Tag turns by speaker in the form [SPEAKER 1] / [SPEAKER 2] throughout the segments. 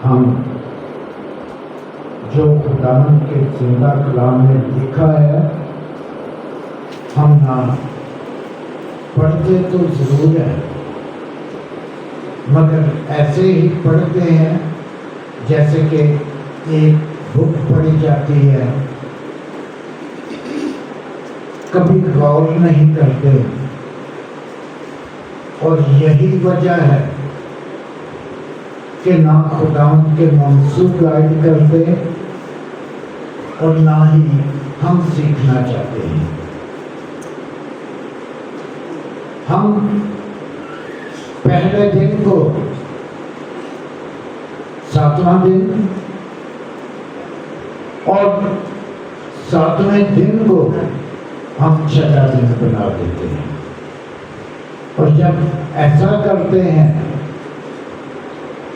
[SPEAKER 1] हम जो खुदावंद के जिंदा कलाम में लिखा है हम ना पढ़ते तो जरूर है, मगर ऐसे ही पढ़ते हैं जैसे कि एक बुक पढ़ी जाती है, कभी गौर नहीं करते। और यही वजह है कि ना खुदावंद के मंसूब गाइड करते और ना ही हम सीखना चाहते हैं। हम पहले दिन को 7वां दिन और 7वें दिन को हम 6वां दिन बना देते हैं। और जब ऐसा करते हैं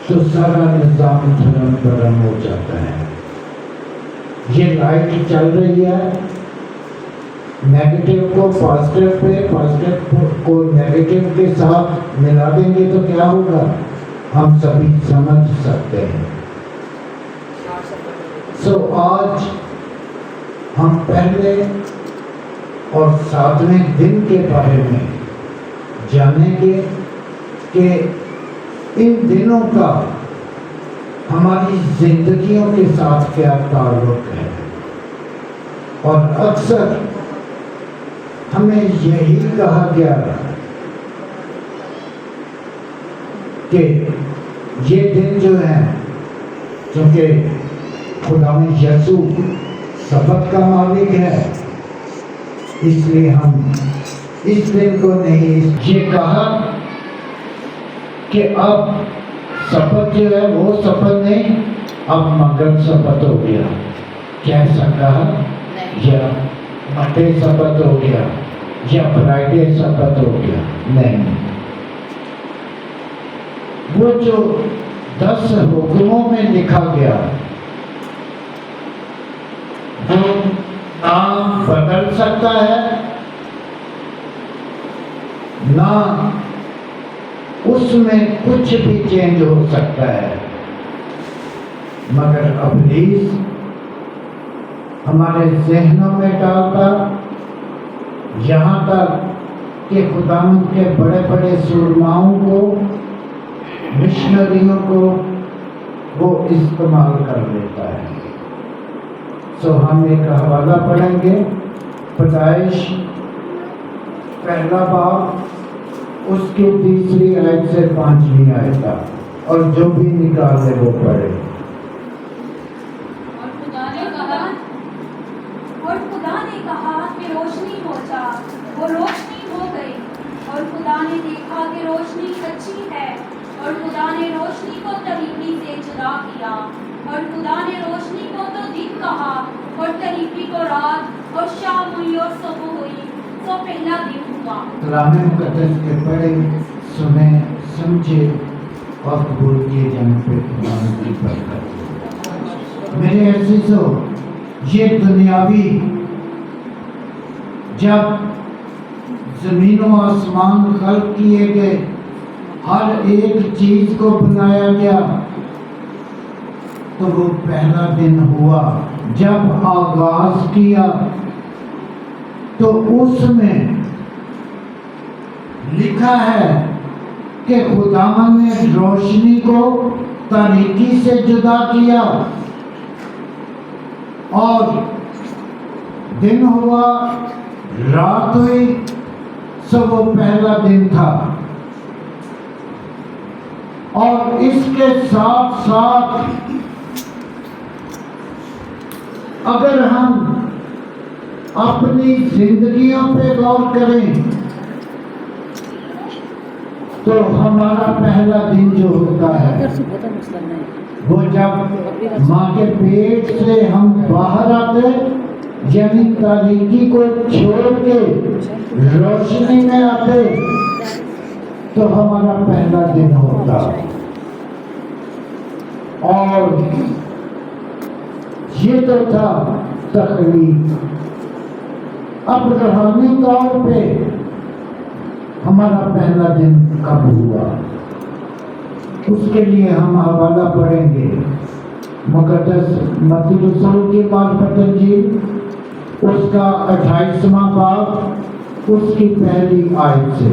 [SPEAKER 1] तो सारा निजाम धर्म भरम हो जाता है। ये लाइट चल रही है, नेगेटिव को पॉजिटिव पे, पॉजिटिव को नेगेटिव के साथ मिला देंगे तो क्या होगा, हम सभी समझ सकते हैं। सो आज हम पहले और 7वें दिन के बारे में जानेंगे कि इन दिनों का हमारी जिंदगियों के साथ क्या ताल्लुक है। और अक्सर हमें यही कहा गया कि ये दिन जो है, क्योंकि खुदावंद यीशु सबत का मालिक है, इसलिए हम इस दिन को नहीं, ये कहा कि अब शपथ जो है वो शपथ नहीं, अब मंगल शपथ हो गया। कैसा कहा, या मंडे शपथ हो गया या फ्राइडे शपथ हो गया, नहीं। वो जो 10 हुक्मों में लिखा गया वो नाम बदल सकता है ना, उसमें कुछ भी चेंज हो सकता है, मगर इब्लीस हमारे ज़हनों में डालता यहाँ तक कि खुदावंद के बड़े बड़े सुरमाओं को, मिशनरियों को वो इस्तेमाल कर लेता है। सो हम एक हवाला पढ़ेंगे, पैदाइश 1 बाब उसकी 3री आयत से 5वीं आयत तक, और जो भी निकाले वो पढ़े।
[SPEAKER 2] और खुदा ने कहा कि रोशनी हो जा, वो रोशनी हो गई। और खुदा ने देखा कि रोशनी अच्छी है, और खुदा ने रोशनी को तरीकी से जुदा किया। और खुदा ने रोशनी को तो दिन कहा और तरीकी को रात, और शाम हुई और सुबह हुई, तो पहला दिन हुआ।
[SPEAKER 1] कलाम मुकद्दस के पढ़े, सुने, समझे और कबूल किए जाने पे खुदावंद की बरकत। मेरे अज़ीज़ों, ये दुनियावी, जब ज़मीन व आसमान खल्क किए गए, हर एक चीज को बनाया गया, तो वो पहला दिन हुआ। जब आगाज किया तो उसमें लिखा है कि खुदावंद ने रोशनी को तारीकी से जुदा किया और दिन हुआ, रात हुई, सो वो पहला दिन था। और इसके साथ साथ अगर हम अपनी जिंदगियों पे गौर करें तो हमारा पहला दिन जो होता है वो जब माँ के पेट से हम बाहर आते, यानी तारीकी को छोड़ के रोशनी में आते, तो हमारा पहला दिन होता। और ये तो था तकरीब। अब रूहानी तौर पे हमारा पहला दिन कब हुआ? उसके लिए हम हवाला पढ़ेंगे मुकद्दस मत्ती रसूल की मार्फत इंजील, उसका 28वां बाब, उसकी पहली आयत से।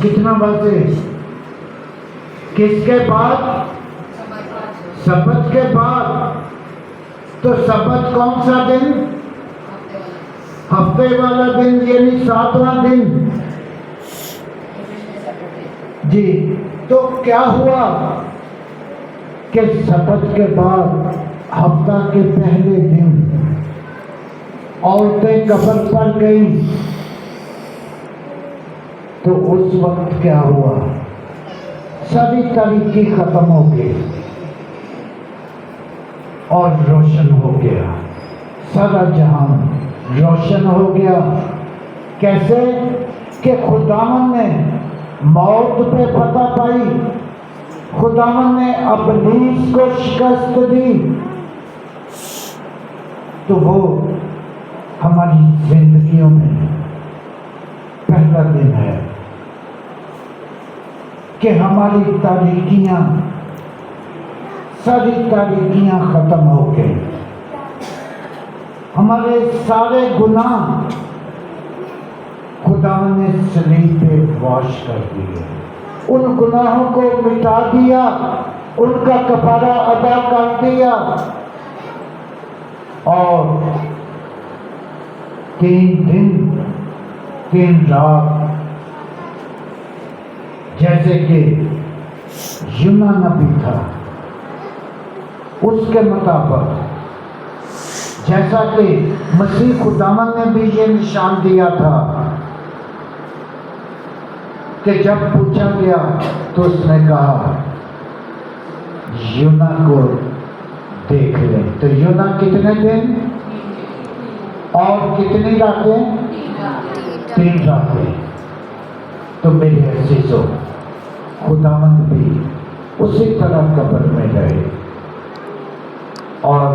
[SPEAKER 1] कितना बजे? किसके बाद? सबत के बाद। तो सबत कौन सा दिन? हफ्ते वाला दिन, यानी 7वां दिन। जी, तो क्या हुआ कि सबत के बाद हफ्ता के पहले दिन औरतें कब्र पर गई, तो उस वक्त क्या हुआ? सभी तरीके खत्म हो गए और रोशन हो गया, सारा जहां रोशन हो गया। कैसे? कि खुदावन ने मौत पे फतह पाई, खुदावन ने इब्लीस को शिकस्त दी। तो वो हमारी जिंदगियों में पहला दिन है कि हमारी तारीकियां, सारी तारीकियां खत्म हो गई, हमारे सारे गुनाह खुदा ने सलीब पे वॉश कर दिए, उन गुनाहों को मिटा दिया, उनका कफारा अदा कर दिया। और 3 दिन 3 रात, जैसे कि यूना नबी था उसके मुताबिक, जैसा कि मसीह खुदावन ने भी ये निशान दिया था कि जब पूछा गया तो उसने कहा यूना को देख ले। तो यूना कितने दिन और कितनी रातें? 3 रातें। तो मेरे अजीजों, खुदावंद भी उसी तरह कब्र में गए और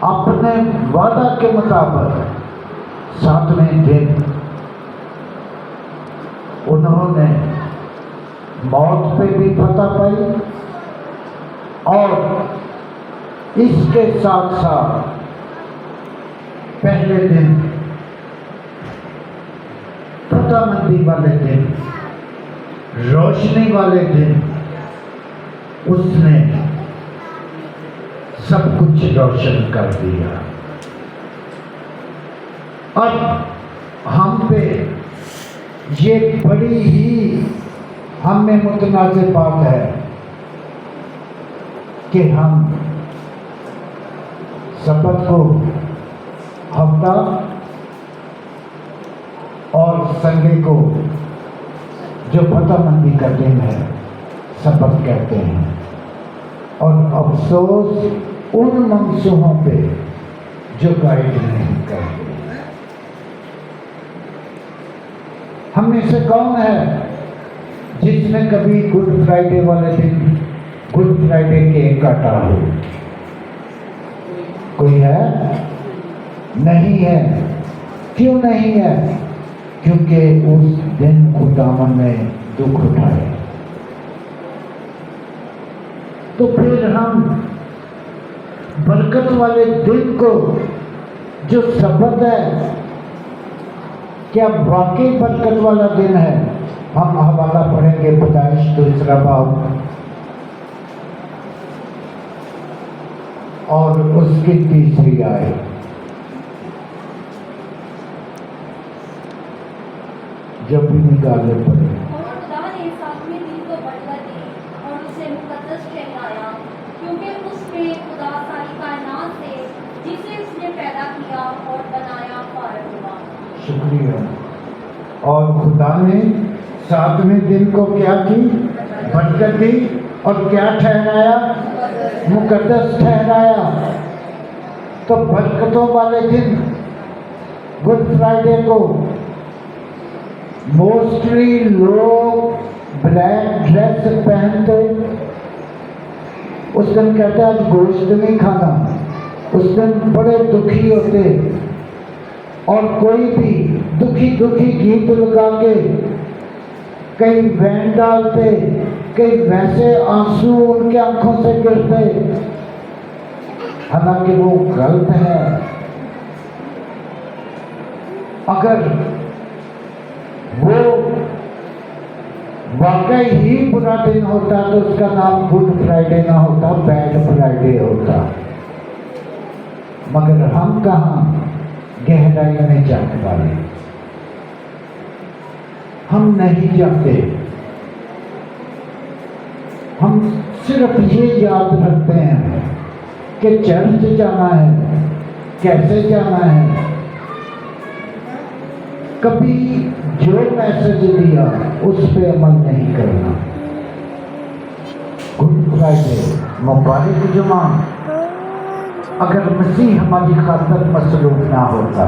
[SPEAKER 1] अपने वादा के मुताबिक 7वें दिन उन्होंने मौत पे भी फतह पाई और इसके साथ साथ पहले दिन, फतहमंदी वाले दिन, रोशनी वाले दिन, उसने सब कुछ रोशन कर दिया। अब हम पे ये बड़ी ही हम में मुतनाज़िर बात है कि हम सबत को हफ्ता और संडे को जो फतहमंदी का दिन है सबत कहते हैं। और अफसोस उन मंसूहों पे जो गाइड नहीं करते। हम में से कौन है जिसने कभी गुड फ्राइडे वाले दिन गुड फ्राइडे केक काटा हो? कोई है? नहीं है। क्यों नहीं है? क्योंकि उस दिन खुदावन ने दुख उठाए। तो फिर हम बरकत वाले दिन को, जो सबत है, क्या वाकई बरकत वाला दिन है? हम हवाला पढ़ेंगे पैदाइश 2 बाब और उसकी 3 आयत। जब भी निकाले पड़े।
[SPEAKER 2] और खुदा ने 7वें दिन को बरकत दी और उसे मुकद्दस ठहराया, क्योंकि उसमें खुदा सारी कायनात से जिसे उसने पैदा किया और बनाया फारग हुआ।
[SPEAKER 1] शुक्रिया। और खुदा ने 7वें दिन को क्या की? बरकत दी और क्या ठहराया? मुकद्दस ठहराया। तो बरकतों वाले दिन गुड फ्राइडे को मोस्टली लोग ब्लैक ड्रेस पहनते, उस दिन कहते आज गोश्त नहीं खाना, उस दिन बड़े दुखी होते और कोई भी दुखी दुखी गीत लगा के कई वैन डालते, कई वैसे आंसू उनके आंखों से गिरते, हालांकि वो गलत है। अगर वो वाकई ही बुरा दिन होता तो उसका नाम गुड फ्राइडे ना होता, बैड फ्राइडे होता। मगर हम कहाँ गहराई में जाने वाले, हम नहीं जाते। हम सिर्फ ये याद रखते हैं कि चर्च जाना है, कैसे जाना है। कभी जो मैसेज दिया उस पे अमल नहीं करना। गुड फ्राइडे, मुबारक जुमा, अगर मसीह हमारी खातर मसलूब ना होता,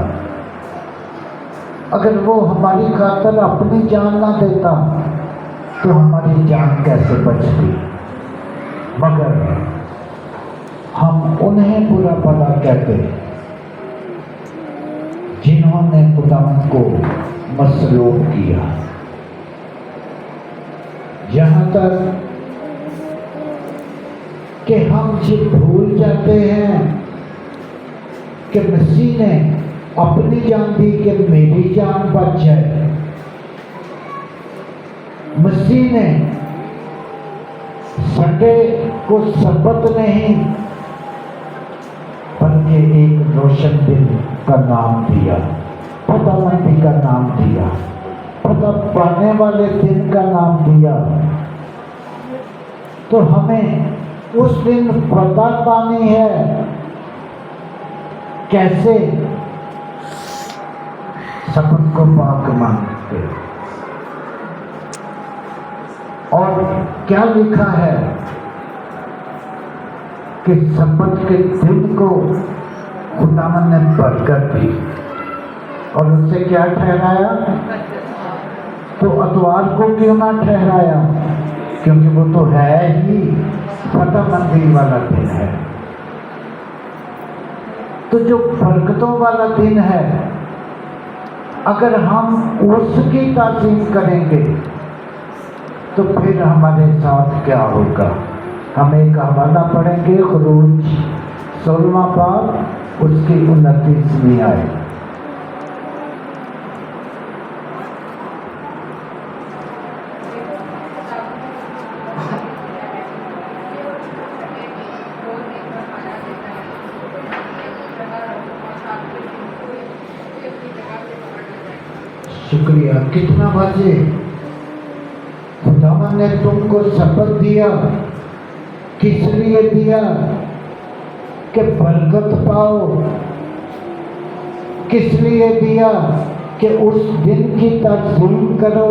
[SPEAKER 1] अगर वो हमारी खातर अपनी जान ना देता तो हमारी जान कैसे बचती। मगर हम उन्हें बुरा भला कहते जिन्होंने खुदावंद को मसलूब किया। यहाँ तक कि हम ये भूल जाते हैं कि मसीह ने अपनी जान दी कि मेरी जान बच जाए। मसीह ने संडे को सबत नहीं बल्कि एक रोशन दिन का नाम दिया, खुदावंदी का नाम दिया, खुदा पाने वाले दिन का नाम दिया। तो हमें उस दिन पता पानी है कैसे सबक को पाक मानते। और क्या लिखा है कि सबत के दिन को खुदावन ने बरकत दी और उससे क्या ठहराया? तो अतवार को क्यों ना ठहराया? क्योंकि वो तो है ही फतेहमंदी वाला दिन है। तो जो बरकतों वाला दिन है, अगर हम उसकी ताज़ीम करेंगे तो फिर हमारे साथ क्या होगा? हम एक हवाला पढ़ेंगे, खुरूज 16वां बाब, उसकी 29वीं आयत। शुक्रिया। कितना बजे खुदावन ने तुमको शपथ दिया? किस लिए दिया? कि बरकत पाओ। किस लिए दिया? कि उस दिन की ताज़ीम करो।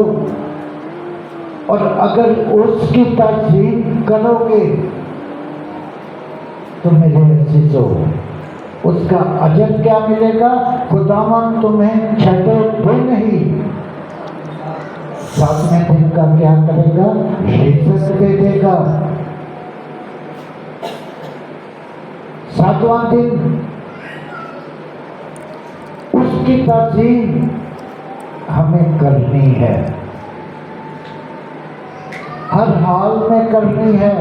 [SPEAKER 1] और अगर उसकी ताज़ीम करोगे तो मेरे अज़ीज़ों, उसका अजर क्या मिलेगा? खुदावन तुम्हें छठे दिन ही 7वें दिन का क्या करेगा? रिज़्क़ दे देगा। 7वां दिन उसकी ताज़ीम हमें करनी है, हर हाल में करनी है।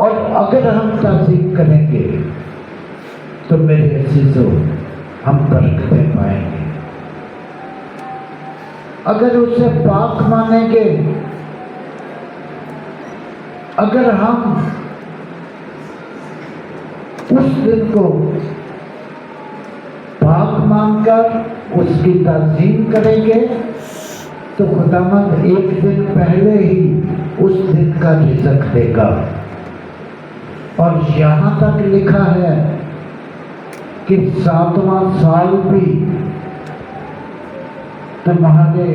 [SPEAKER 1] और अगर हम ताज़ीम करेंगे तो मेरे अज़ीज़ों, हम बरकतें पाएंगे। अगर उसे पाक मानेंगे, अगर हम उस दिन को पाक मानकर उसकी ताज़ीम करेंगे तो खुदावंद एक दिन पहले ही उस दिन का रिज़्क़ देगा। और यहाँ तक लिखा है कि 7वां साल भी तुम्हारे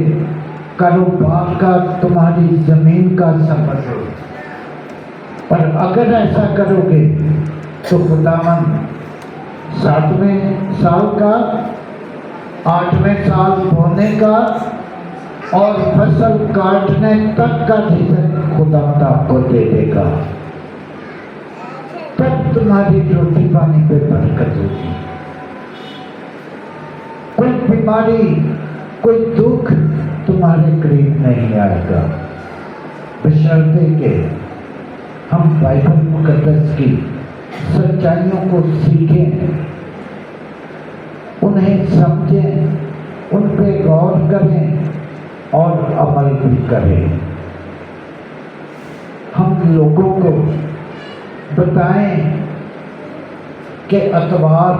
[SPEAKER 1] कारोबार का, तुम्हारी जमीन का सबक हो। पर अगर ऐसा करोगे तो खुदावन 7वें साल का, 8वें साल बोने का और फसल काटने तक का रिज़्क़ खुदावन आपको दे देगा। तब तुम्हारी रोटी पानी पे बरकत होगी। कोई बीमारी, कोई दुख, तुम्हारे करीब नहीं आएगा, बशर्ते के हम बाइबल मुकद्दस की सच्चाइयों को सीखें, उन्हें समझें, उन पे गौर करें और अमल भी करें। हम लोगों को बताएं कि इतवार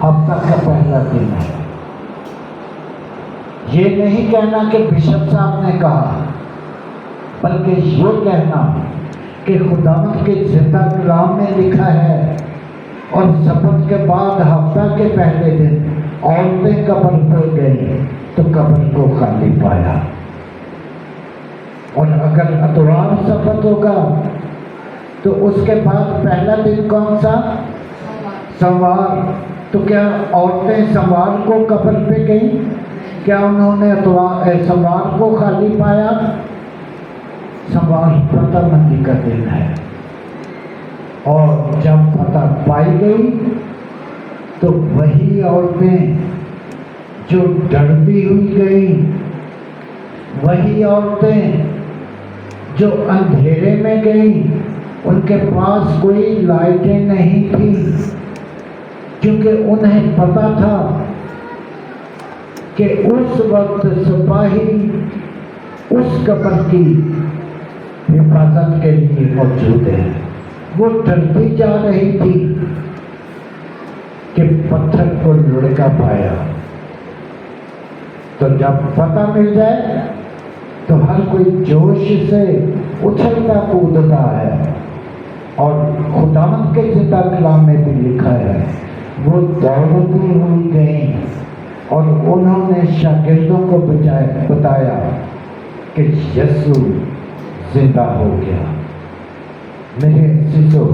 [SPEAKER 1] हफ्ता का पहला दिन है। ये नहीं कहना कि बिशप साहब ने कहा, बल्कि ये कहना कि खुदावंद के जिंदा कलाम में लिखा है और शपथ के बाद हफ्ता के पहले दिन औरतें कब्र पर गई तो कब्र को खाली पाया। और अगर इतवार शपथ होगा तो उसके बाद पहला दिन कौन सा? सोमवार। तो क्या औरतें सोमवार को कब्र पे गई? क्या उन्होंने सोमवार को खाली पाया? सोमवार पतामंदी का दिन है और जब पता पाई गई तो वही औरतें जो डरती हुई गई, वही औरतें जो अंधेरे में गई, उनके पास कोई लाइटें नहीं थी, क्योंकि उन्हें पता था कि उस वक्त सिपाही उस कब्र की हिफाजत के लिए मौजूद है। वो डरती जा रही थी कि पत्थर को लुढ़का पाया। तो जब पता मिल जाए तो हर कोई जोश से उछलता कूदता है। और खुदावंद के जिंदा कलाम में भी लिखा है, वो दौड़ती हुई गई और उन्होंने शागिर्दों को बताया कि यीशु जिंदा हो गया। मेरे अजीजों,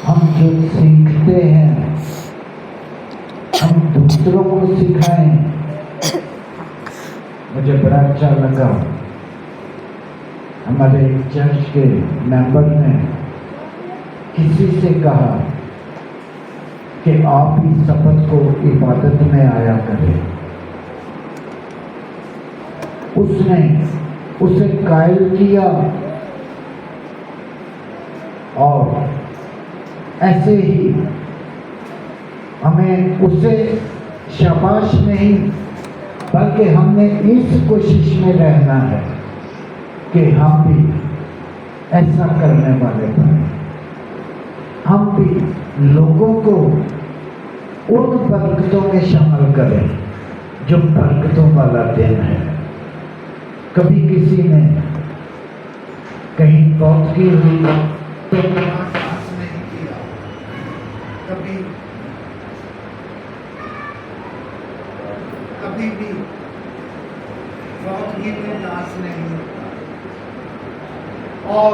[SPEAKER 1] हम जो सीखते हैं हम दूसरों को सिखाएं। मुझे बड़ा अच्छा लगा, हमारे चर्च के मेंबर ने किसी से कहा कि आप ही शपथ को इबादत में आया करें। उसने उसे कायल किया और ऐसे ही हमें उसे शाबाश नहीं, बल्कि हमने इस कोशिश में रहना है कि हम भी ऐसा करने वाले बने। हम भी लोगों को उन बरकतों में शामिल करें जो बरकतों वाला दिन है। कभी किसी ने कहीं पौधगी हुई तो सांस नहीं किया, कभी भी पौधगी में नाश नहीं होता। और